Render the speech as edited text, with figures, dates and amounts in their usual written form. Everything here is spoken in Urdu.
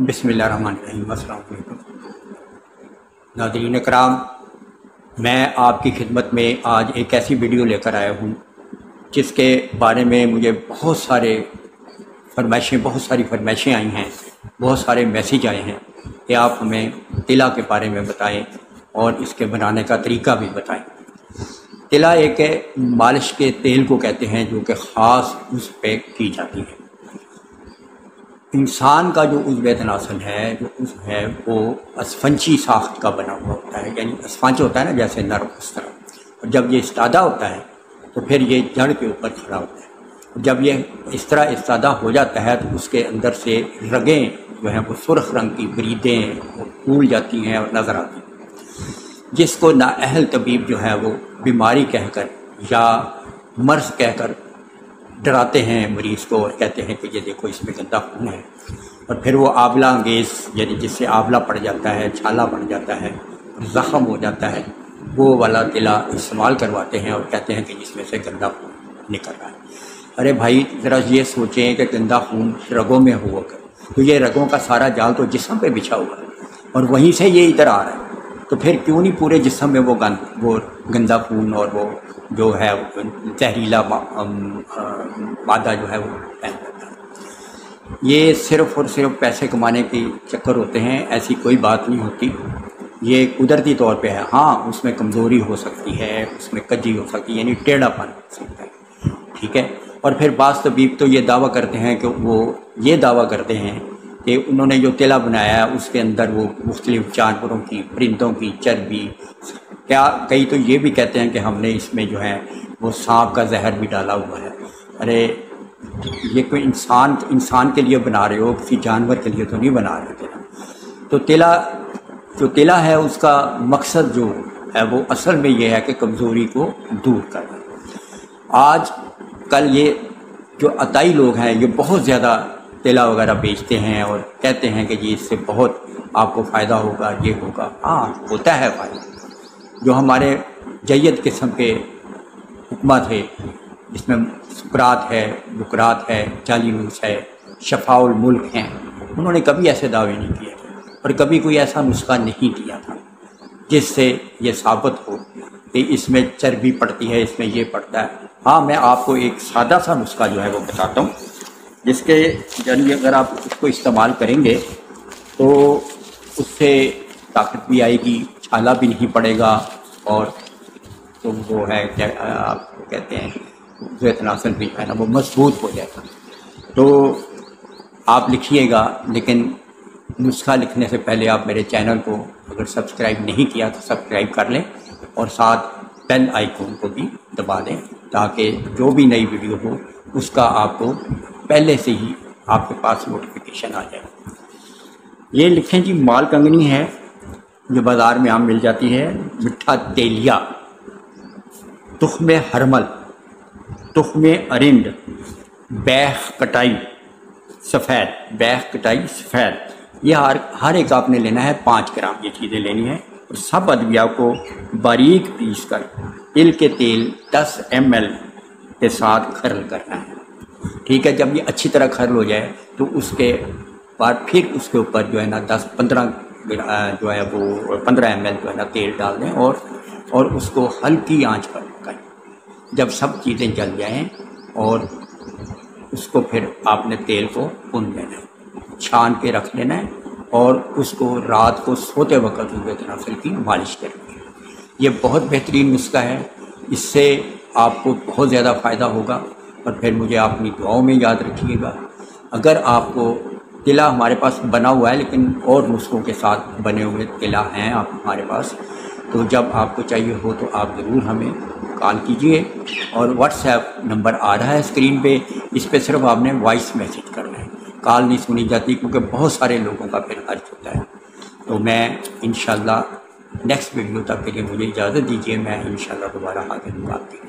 بسم اللہ الرحمن الرحیم۔ السلام علیکم ناظرین اکرام، میں آپ کی خدمت میں آج ایک ایسی ویڈیو لے کر آیا ہوں جس کے بارے میں مجھے بہت ساری فرمائشیں آئی ہیں، بہت سارے میسیج آئے ہیں کہ آپ ہمیں تلا کے بارے میں بتائیں اور اس کے بنانے کا طریقہ بھی بتائیں۔ تلا ایک مالش کے تیل کو کہتے ہیں جو کہ خاص اس پہ کی جاتی ہے۔ انسان کا جو عضو تناسل ہے، جو عضو ہے وہ اسفنجی ساخت کا بنا ہوا ہوتا ہے، یعنی اسفنج ہوتا ہے نا جیسے نرم اس طرح، اور جب یہ استادہ ہوتا ہے تو پھر یہ جڑ کے اوپر کھڑا ہوتا ہے۔ جب یہ اس طرح استادہ ہو جاتا ہے تو اس کے اندر سے رگیں جو ہیں وہ سرخ رنگ کی بریدیں وہ پھول جاتی ہیں اور نظر آتی ہیں، جس کو نااہل طبیب جو ہے وہ بیماری کہہ کر یا مرض کہہ کر ڈراتے ہیں مریض کو اور کہتے ہیں کہ یہ دیکھو اس میں گندا خون ہے، اور پھر وہ آبلہ انگیز یعنی جس سے آبلہ پڑ جاتا ہے، چھالا پڑ جاتا ہے، زخم ہو جاتا ہے، وہ والا تلا استعمال کرواتے ہیں اور کہتے ہیں کہ جس میں سے گندا خون نکل رہا ہے۔ ارے بھائی ذرا یہ سوچیں کہ گندا خون رگوں میں ہوا کر، تو یہ رگوں کا سارا جال تو جسم پہ بچھا ہوا ہے اور وہیں سے یہ ادھر آ رہا ہے، تو پھر کیوں نہیں پورے جسم میں وہ گندا خون اور وہ جو ہے زہریلا مادہ جو ہے وہ پھیل جاتا ہے۔ یہ صرف اور صرف پیسے کمانے کے چکر ہوتے ہیں، ایسی کوئی بات نہیں ہوتی، یہ قدرتی طور پہ ہے۔ ہاں اس میں کمزوری ہو سکتی ہے، اس میں کجی ہو سکتی ہے، یعنی ٹیڑھا پن ہو سکتا ہے، ٹھیک ہے۔ اور پھر بعض طبیب تو یہ دعویٰ کرتے ہیں کہ وہ یہ دعویٰ کرتے ہیں کہ انہوں نے جو تلا بنایا ہے اس کے اندر وہ مختلف جانوروں کی، پرندوں کی چربی، کئی تو یہ بھی کہتے ہیں کہ ہم نے اس میں جو ہے وہ سانپ کا زہر بھی ڈالا ہوا ہے۔ ارے یہ کوئی انسان کے لیے بنا رہے ہو، کسی جانور کے لیے تو نہیں بنا رہے تلا۔ تو جو تلا ہے اس کا مقصد جو ہے وہ اصل میں یہ ہے کہ کمزوری کو دور کرنا۔ آج کل یہ جو عطائی لوگ ہیں یہ بہت زیادہ تلا وغیرہ بیچتے ہیں اور کہتے ہیں کہ جی اس سے بہت آپ کو فائدہ ہوگا، یہ ہوگا۔ ہاں ہوتا ہے فائدہ۔ جو ہمارے جید قسم کے حکمہ تھے جس میں سقراط ہے، بقراط ہے، جالینوس ہے، شفاء الملک ہیں، انہوں نے کبھی ایسے دعوے نہیں کیے تھے اور کبھی کوئی ایسا نسخہ نہیں دیا تھا جس سے یہ ثابت ہو کہ اس میں چربی پڑتی ہے، اس میں یہ پڑتا ہے۔ ہاں میں آپ کو ایک سادہ سا نسخہ جو ہے وہ بتاتا ہوں جس کے ذریعے اگر آپ اس کو استعمال کریں گے تو اس سے طاقت بھی آئے گی، چھالا بھی نہیں پڑے گا، اور تو وہ ہے کیا آپ کو کہتے ہیں عضو تناسل بھی ہے نا وہ مضبوط ہو جائے گا۔ تو آپ لکھیے گا، لیکن نسخہ لکھنے سے پہلے آپ میرے چینل کو اگر سبسکرائب نہیں کیا تو سبسکرائب کر لیں اور ساتھ بیل آئیکن کو بھی دبا دیں تاکہ جو بھی نئی ویڈیو ہو اس کا آپ کو پہلے سے ہی آپ کے پاس نوٹیفیکیشن آ جائے۔ یہ لکھیں جی مال کنگنی ہے جو بازار میں عام مل جاتی ہے، مٹھا تیلیا، تخم ہرمل، تخم ارنڈ، بیخ کٹائی سفید، یہ ہر ایک آپ نے لینا ہے 5 گرام یہ چیزیں لینی ہیں، اور سب ادویہ کو باریک پیس کر تل کے تیل 10 ml کے ساتھ کھرل کرنا ہے، ٹھیک ہے۔ جب یہ اچھی طرح کھرل ہو جائے تو اس کے بعد پھر اس کے اوپر جو ہے نا 15 ml جو ہے نا تیل ڈال دیں اور اس کو ہلکی آنچ پر پکائیں۔ جب سب چیزیں جل جائیں اور اس کو پھر آپ نے تیل کو بھون لینا ہے، چھان کے رکھ لینا ہے، اور اس کو رات کو سوتے وقت عضو تناسل کی مالش کرنی ہے۔ یہ بہت بہترین نسخہ ہے، اس سے آپ کو بہت زیادہ فائدہ ہوگا، اور پھر مجھے آپ اپنی دعاؤں میں یاد رکھیے گا۔ اگر آپ کو تلا ہمارے پاس بنا ہوا ہے لیکن اور نسخوں کے ساتھ بنے ہوئے تلا ہیں آپ ہمارے پاس، تو جب آپ کو چاہیے ہو تو آپ ضرور ہمیں کال کیجئے، اور واٹس ایپ نمبر آ رہا ہے اسکرین پہ، اس پہ صرف آپ نے وائس میسیج کرنا ہے، کال نہیں سنی جاتی کیونکہ بہت سارے لوگوں کا پھر خرچ ہوتا ہے۔ تو میں انشاءاللہ نیکسٹ ویڈیو تک کے لیے مجھے اجازت دیجیے، میں انشاءاللہ دوبارہ حاضر ہوں آپ کے لیے۔